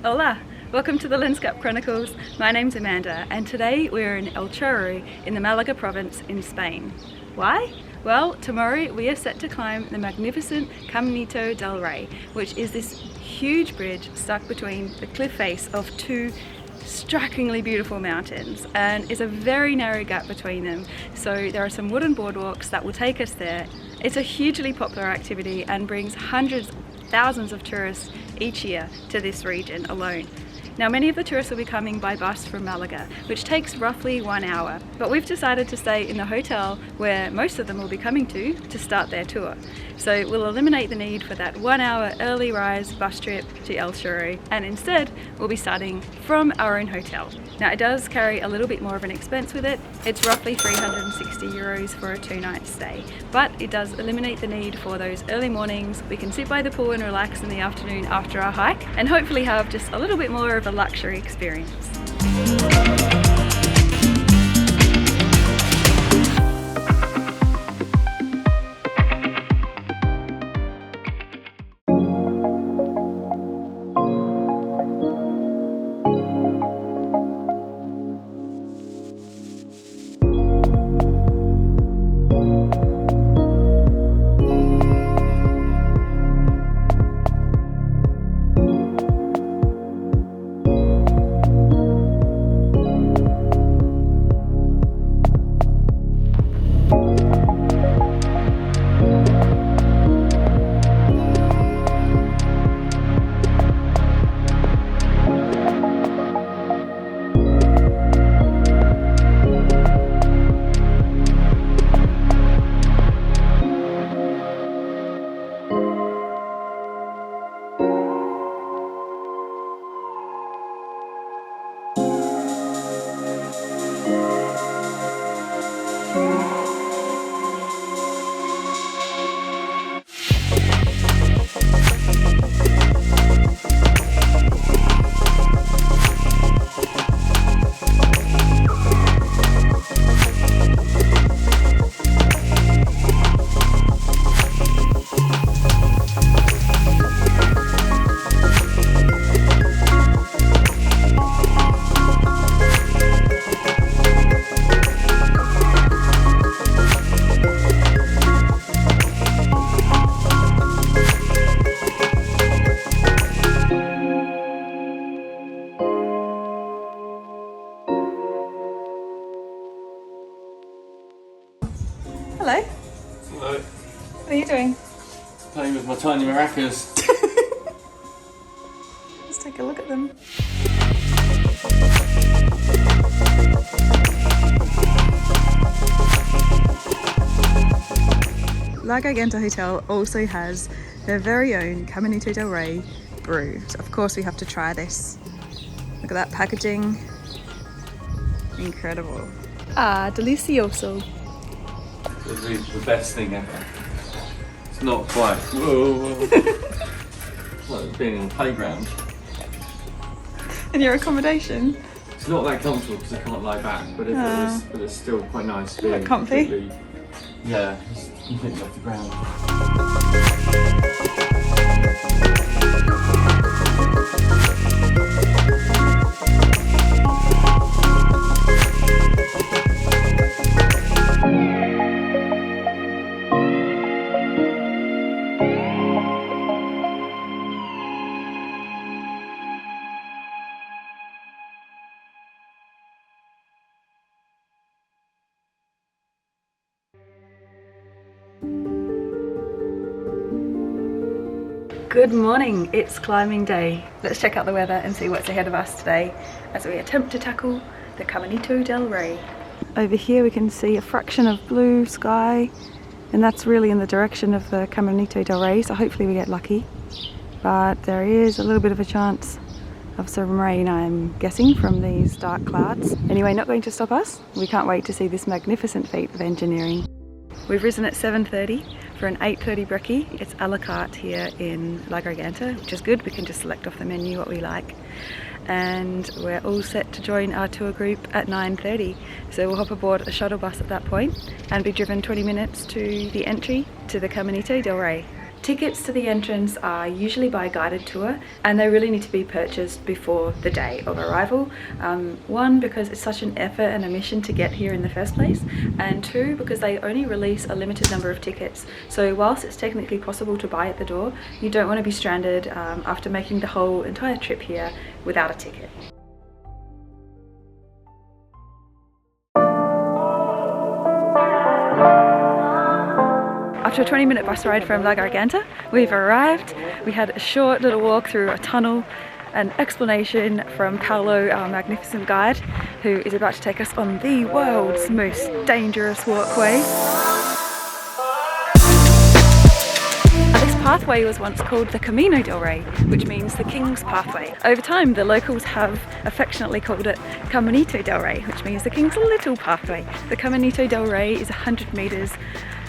Hola! Welcome to the Landscape Chronicles. My name's Amanda and today we're in El Chorro in the Malaga province in Spain. Why? Well, tomorrow we are set to climb the magnificent Caminito del Rey, which is this huge bridge stuck between the cliff face of two strikingly beautiful mountains, and is a very narrow gap between them, so there are some wooden boardwalks that will take us there. It's a hugely popular activity and brings hundreds, thousands of tourists each year to this region alone. Now, many of the tourists will be coming by bus from Malaga, which takes roughly 1 hour, but we've decided to stay in the hotel where most of them will be coming to start their tour. So we'll eliminate the need for that 1 hour early rise bus trip to El Chorro, and instead we'll be starting from our own hotel. Now, it does carry a little bit more of an expense with it. It's roughly 360 euros for a 2-night stay, but it does eliminate the need for those early mornings. We can sit by the pool and relax in the afternoon after our hike, and hopefully have just a little bit more of a luxury experience. Hello. Hello. What are you doing? Playing with my tiny maracas. Let's take a look at them. La Garganta Hotel also has their very own Caminito del Rey brew. So of course we have to try this. Look at that packaging. Incredible. Ah, delicioso. It's the best thing ever. It's not quite, whoa. It's like being on a playground. In your accommodation? It's not that comfortable because I can't lie back, but if it is, but it's still quite nice being comfy? Yeah, it's completely off the ground. Good morning, it's climbing day. Let's check out the weather and see what's ahead of us today as we attempt to tackle the Caminito del Rey. Over here we can see a fraction of blue sky, and that's really in the direction of the Caminito del Rey, so hopefully we get lucky. But there is a little bit of a chance of some rain, I'm guessing, from these dark clouds. Anyway, not going to stop us. We can't wait to see this magnificent feat of engineering. We've risen at 7:30 for an 8:30 brekkie. It's a la carte here in La Garganta, which is good. We can just select off the menu what we like. And we're all set to join our tour group at 9:30. So we'll hop aboard a shuttle bus at that point and be driven 20 minutes to the entry to the Caminito del Rey. Tickets to the entrance are usually by guided tour, and they really need to be purchased before the day of arrival. One, because it's such an effort and a mission to get here in the first place, and two, because they only release a limited number of tickets. So whilst it's technically possible to buy at the door, you don't want to be stranded after making the whole entire trip here without a ticket. After a 20-minute bus ride from La Garganta, we've arrived. We had a short little walk through a tunnel, an explanation from Carlo, our magnificent guide, who is about to take us on the world's most dangerous walkway. This pathway was once called the Camino del Rey, which means the King's Pathway. Over time, the locals have affectionately called it Caminito del Rey, which means the King's Little Pathway. The Caminito del Rey is 100 meters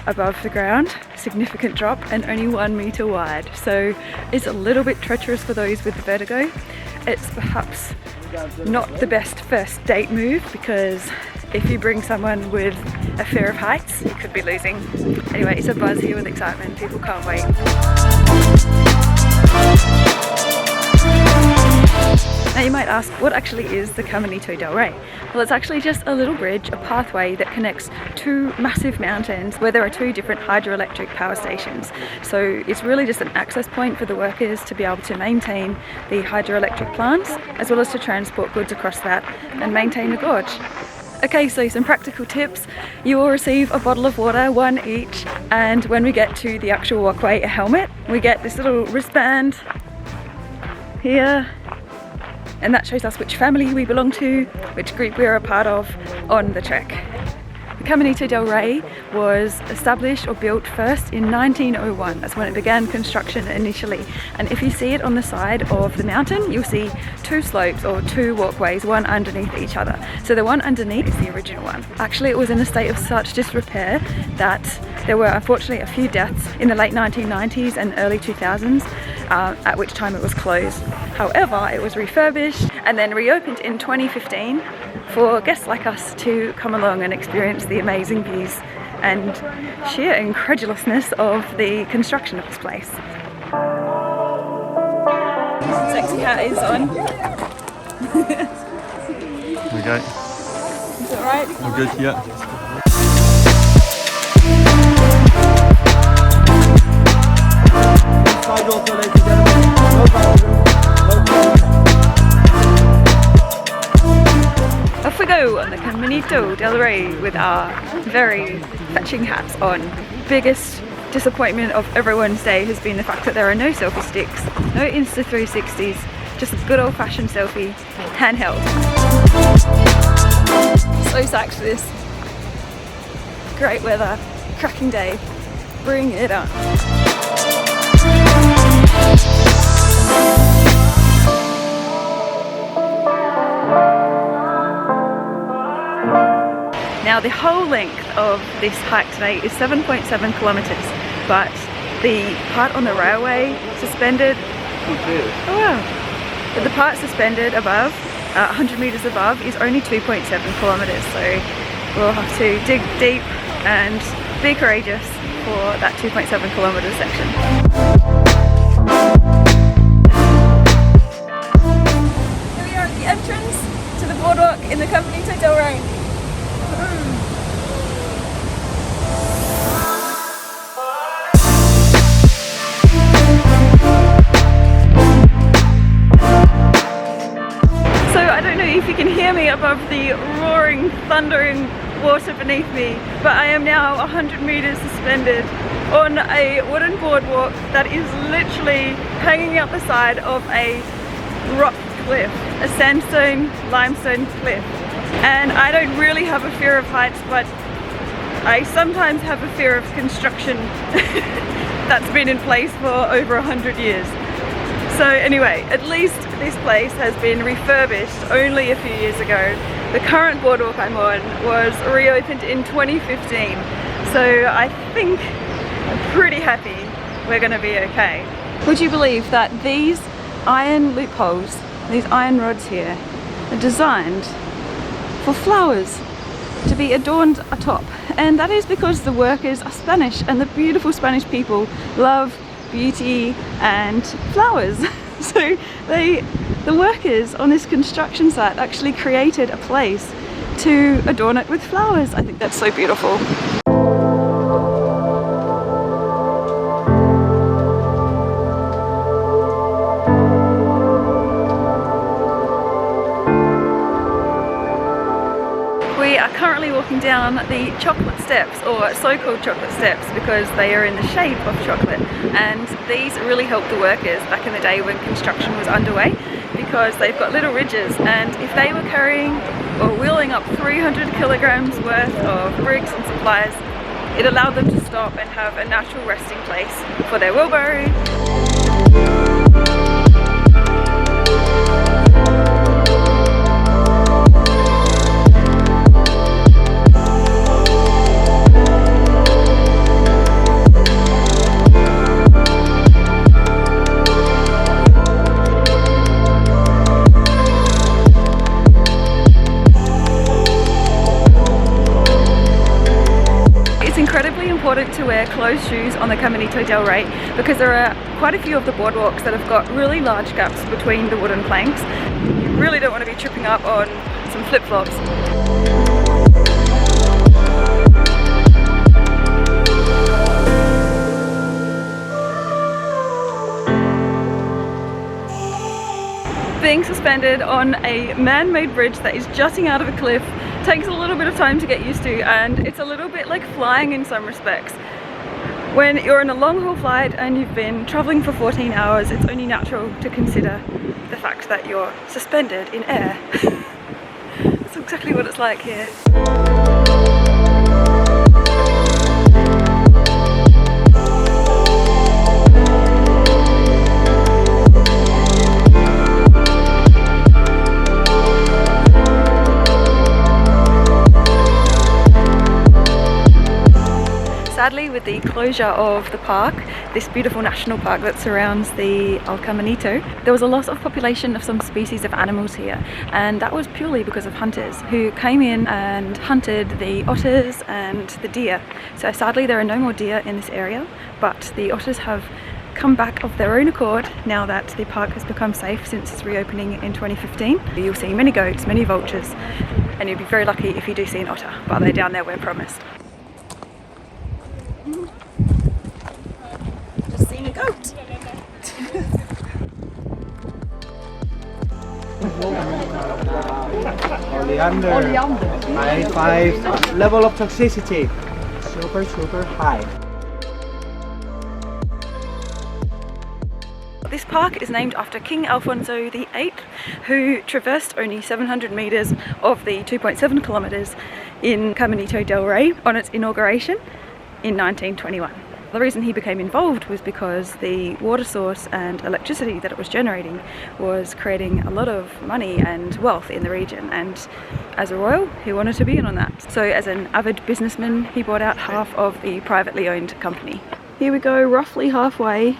above the ground, significant drop, and only 1 meter wide. So it's a little bit treacherous for those with vertigo. It's perhaps not the best first date move, because if you bring someone with a fear of heights, you could be losing. Anyway, it's a buzz here with excitement. People can't wait. Now you might ask, what actually is the Caminito del Rey? Well, it's actually just a little bridge, a pathway that connects two massive mountains where there are two different hydroelectric power stations. So it's really just an access point for the workers to be able to maintain the hydroelectric plants, as well as to transport goods across that and maintain the gorge. Okay, so some practical tips. You will receive a bottle of water, one each, and when we get to the actual walkway, a helmet. We get this little wristband here, and that shows us which family we belong to, which group we're a part of on the trek. The Caminito del Rey was established or built first in 1901. That's when it began construction initially. And if you see it on the side of the mountain, you'll see two slopes or two walkways, one underneath each other. So the one underneath is the original one. Actually, it was in a state of such disrepair that there were unfortunately a few deaths in the late 1990s and early 2000s, at which time it was closed. However, it was refurbished and then reopened in 2015 for guests like us to come along and experience the amazing views and sheer incredulousness of the construction of this place. Sexy hat is on. Okay. Is it alright? All good, yeah. Off we go on the Caminito del Rey with our very fetching hats on. Biggest disappointment of everyone's day has been the fact that there are no selfie sticks, no Insta 360s, just a good old-fashioned selfie, handheld. So psyched for this. Great weather, cracking day, bring it on. Now the whole length of this hike today is 7.7 kilometers, but the part on the railway suspended, oh wow, but the part suspended above, 100 meters above, is only 2.7 kilometers, so we'll have to dig deep and be courageous for that 2.7 kilometer section. Here we are at the entrance to the boardwalk in the Caminito del Rey. So I don't know if you can hear me above the roaring, thundering water beneath me, but I am now 100 meters suspended on a wooden boardwalk that is literally hanging out the side of a rock cliff, a sandstone, limestone cliff. And I don't really have a fear of heights, but I sometimes have a fear of construction that's been in place for over 100 years. So anyway, at least this place has been refurbished only a few years ago. The current boardwalk I'm on was reopened in 2015. So I think I'm pretty happy we're gonna be okay. Would you believe that these iron loopholes, these iron rods here, are designed for flowers to be adorned atop? And that is because the workers are Spanish, and the beautiful Spanish people love beauty and flowers. So the workers on this construction site actually created a place to adorn it with flowers. I think that's so beautiful. We are currently walking down the chocolate steps, or so-called chocolate steps, because they are in the shape of chocolate, and these really helped the workers back in the day when construction was underway, because they've got little ridges, and if they were carrying or wheeling up 300 kilograms worth of bricks and supplies, it allowed them to stop and have a natural resting place for their wheelbarrow. Important to wear closed shoes on the Caminito del Rey, because there are quite a few of the boardwalks that have got really large gaps between the wooden planks. You really don't want to be tripping up on some flip-flops. Being suspended on a man-made bridge that is jutting out of a cliff takes a little bit of time to get used to, and it's a little bit like flying in some respects. When you're on a long haul flight and you've been traveling for 14 hours, it's only natural to consider the fact that you're suspended in air. That's exactly what it's like here. Sadly, with the closure of the park, this beautiful national park that surrounds the El Caminito, there was a loss of population of some species of animals here, and that was purely because of hunters who came in and hunted the otters and the deer. So sadly there are no more deer in this area, but the otters have come back of their own accord now that the park has become safe since its reopening in 2015. You'll see many goats, many vultures, and you'll be very lucky if you do see an otter, but they're down there, we're promised. Just seen a goat. Oleander. High 5. Level of toxicity. Super high. This park is named after King Alfonso VIII, who traversed only 700 meters of the 2.7 kilometers in Caminito del Rey on its inauguration in 1921. The reason he became involved was because the water source and electricity that it was generating was creating a lot of money and wealth in the region, and as a royal he wanted to be in on that. So as an avid businessman, he bought out half of the privately owned company. Here we go, roughly halfway.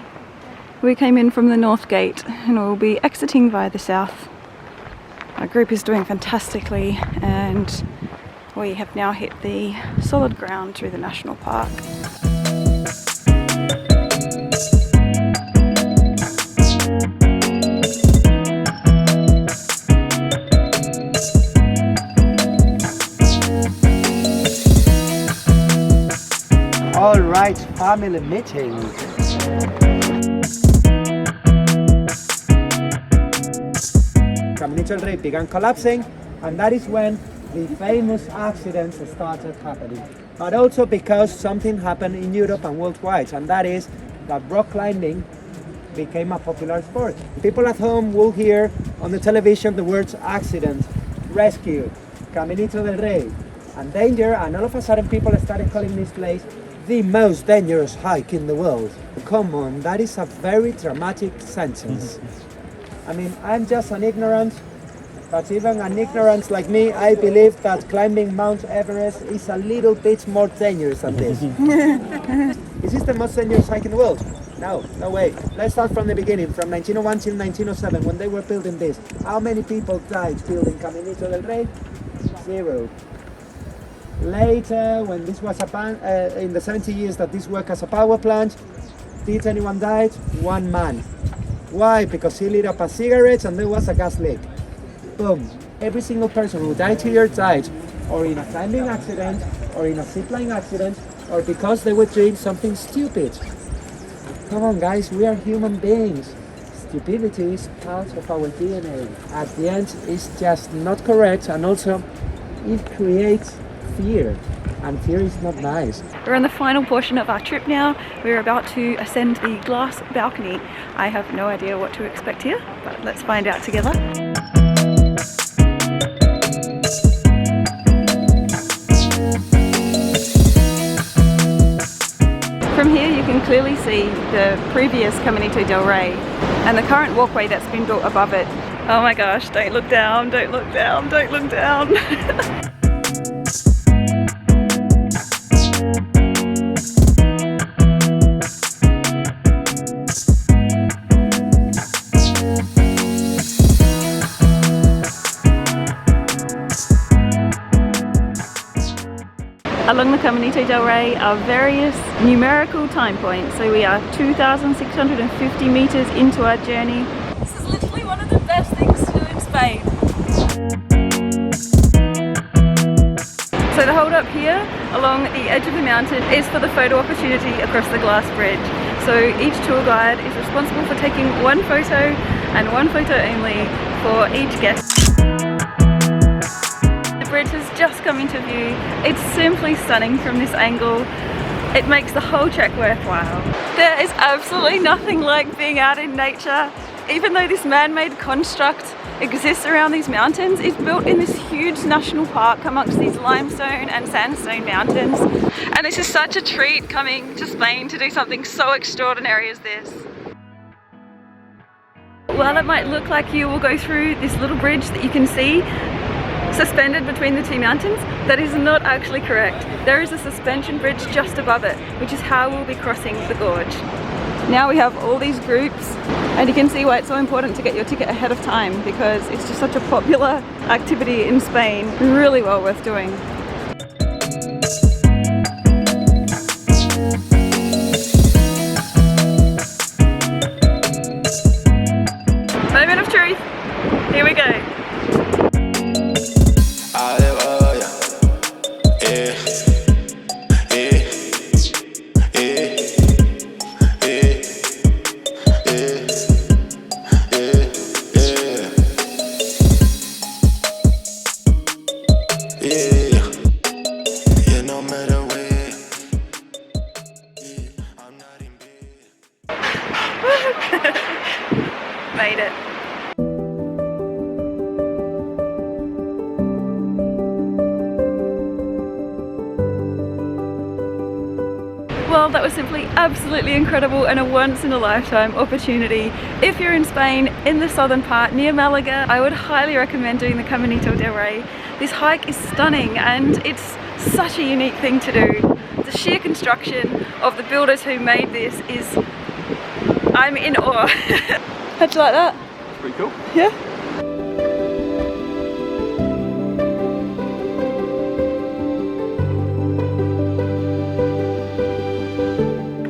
We came in from the north gate and we'll be exiting via the south. Our group is doing fantastically, and we have now hit the solid ground through the national park. All right, family meeting. Caminito del Rey began collapsing, and that is when the famous accidents started happening. But also because something happened in Europe and worldwide, and that is that rock climbing became a popular sport. People at home will hear on the television the words accident, rescue, Caminito del Rey, and danger, and all of a sudden people started calling this place the most dangerous hike in the world. Come on, that is a very dramatic sentence. I mean, I'm just an ignorant, but even an ignorant like me, I believe that climbing Mount Everest is a little bit more dangerous than this. Is this the most dangerous hike in the world? No, no way. Let's start from the beginning, from 1901 till 1907, when they were building this. How many people died building Caminito del Rey? 0. Later, when this was in the 70 years that this worked as a power plant, did anyone die? One man. Why? Because he lit up a cigarette and there was a gas leak. Boom. Every single person who died here died or in a climbing accident, or in a zipline accident, or because they were doing something stupid. Come on guys, we are human beings. Stupidity is part of our DNA. At the end, it's just not correct, and also it creates fear, and fear is not nice. We're in the final portion of our trip now. We're about to ascend the glass balcony. I have no idea what to expect here, but let's find out together. From here you can clearly see the previous Caminito del Rey and the current walkway that's been built above it. Oh my gosh, don't look down, don't look down, don't look down. Along the Caminito del Rey are various numerical time points. So we are 2,650 meters into our journey. This is literally one of the best things to do in Spain. So the hold up here along the edge of the mountain is for the photo opportunity across the glass bridge. So each tour guide is responsible for taking one photo and one photo only for each guest. The bridge has just come into view. It's simply stunning from this angle. It makes the whole trek worthwhile. There is absolutely nothing like being out in nature. Even though this man-made construct exists around these mountains, it's built in this huge national park amongst these limestone and sandstone mountains. And this is such a treat coming to Spain to do something so extraordinary as this. While it might look like you will go through this little bridge that you can see suspended between the two mountains, that is not actually correct. There is a suspension bridge just above it, which is how we'll be crossing the gorge. Now we have all these groups, and you can see why it's so important to get your ticket ahead of time, because it's just such a popular activity in Spain, really well worth doing. Moment of truth, here we go. Made it. Well, that was simply absolutely incredible and a once-in-a-lifetime opportunity. If you're in Spain, in the southern part near Malaga, I would highly recommend doing the Caminito del Rey. This hike is stunning and it's such a unique thing to do. The sheer construction of the builders who made this is... I'm in awe. How'd you like that? Pretty cool. Yeah?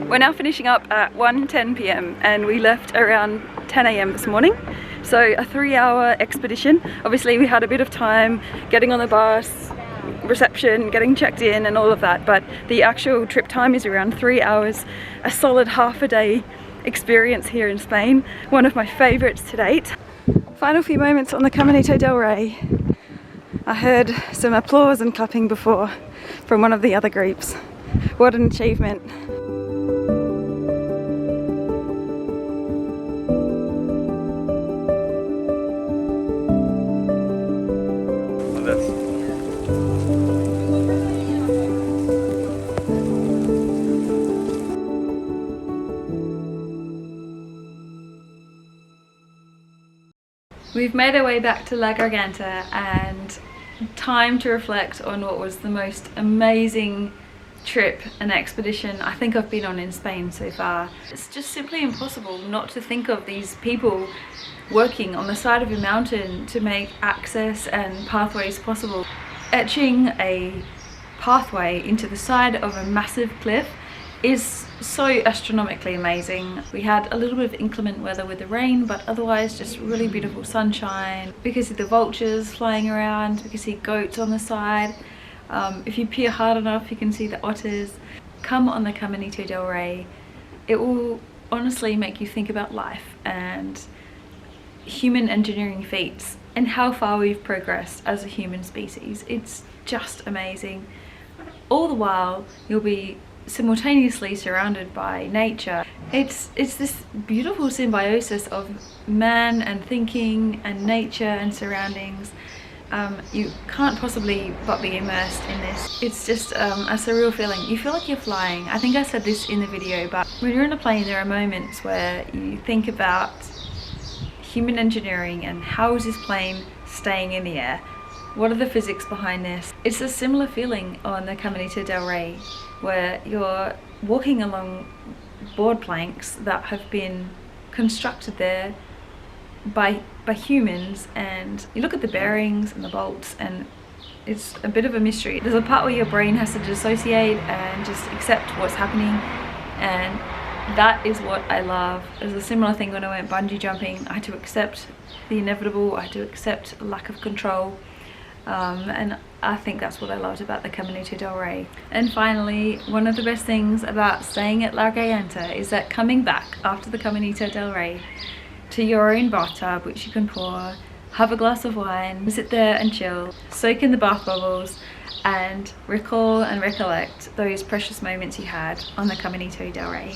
We're now finishing up at 1:10 p.m. and we left around 10 a.m. this morning. So a 3-hour expedition. Obviously we had a bit of time getting on the bus, reception, getting checked in and all of that, but the actual trip time is around 3 hours. A solid half a day experience here in Spain. One of my favorites to date. Final few moments on the Caminito del Rey. I heard some applause and clapping before from one of the other groups. What an achievement. We've made our way back to La Garganta and time to reflect on what was the most amazing trip and expedition I think I've been on in Spain so far. It's just simply impossible not to think of these people working on the side of a mountain to make access and pathways possible. Etching a pathway into the side of a massive cliff is so astronomically amazing. We had a little bit of inclement weather with the rain, but otherwise just really beautiful sunshine. We can see the vultures flying around, we can see goats on the side. If you peer hard enough, you can see the otters. Come on the Caminito del Rey. It will honestly make you think about life and human engineering feats and how far we've progressed as a human species. It's just amazing. All the while, you'll be simultaneously surrounded by nature. It's this beautiful symbiosis of man and thinking and nature and surroundings. You can't possibly but be immersed in this. It's just a surreal feeling. You feel like you're flying. I think I said this in the video, but when you're in a plane, there are moments where you think about human engineering and how is this plane staying in the air? What are the physics behind this? It's a similar feeling on the Caminito del Rey, where you're walking along board planks that have been constructed there by humans, and you look at the bearings and the bolts and it's a bit of a mystery. There's a part where your brain has to dissociate and just accept what's happening, and that is what I love. There's a similar thing when I went bungee jumping. I had to accept the inevitable, I had to accept lack of control, and I think that's what I loved about the Caminito del Rey. And finally, one of the best things about staying at La Gayanta is that coming back after the Caminito del Rey to your own bathtub, which you can pour, have a glass of wine, sit there and chill, soak in the bath bubbles, and recall and recollect those precious moments you had on the Caminito del Rey.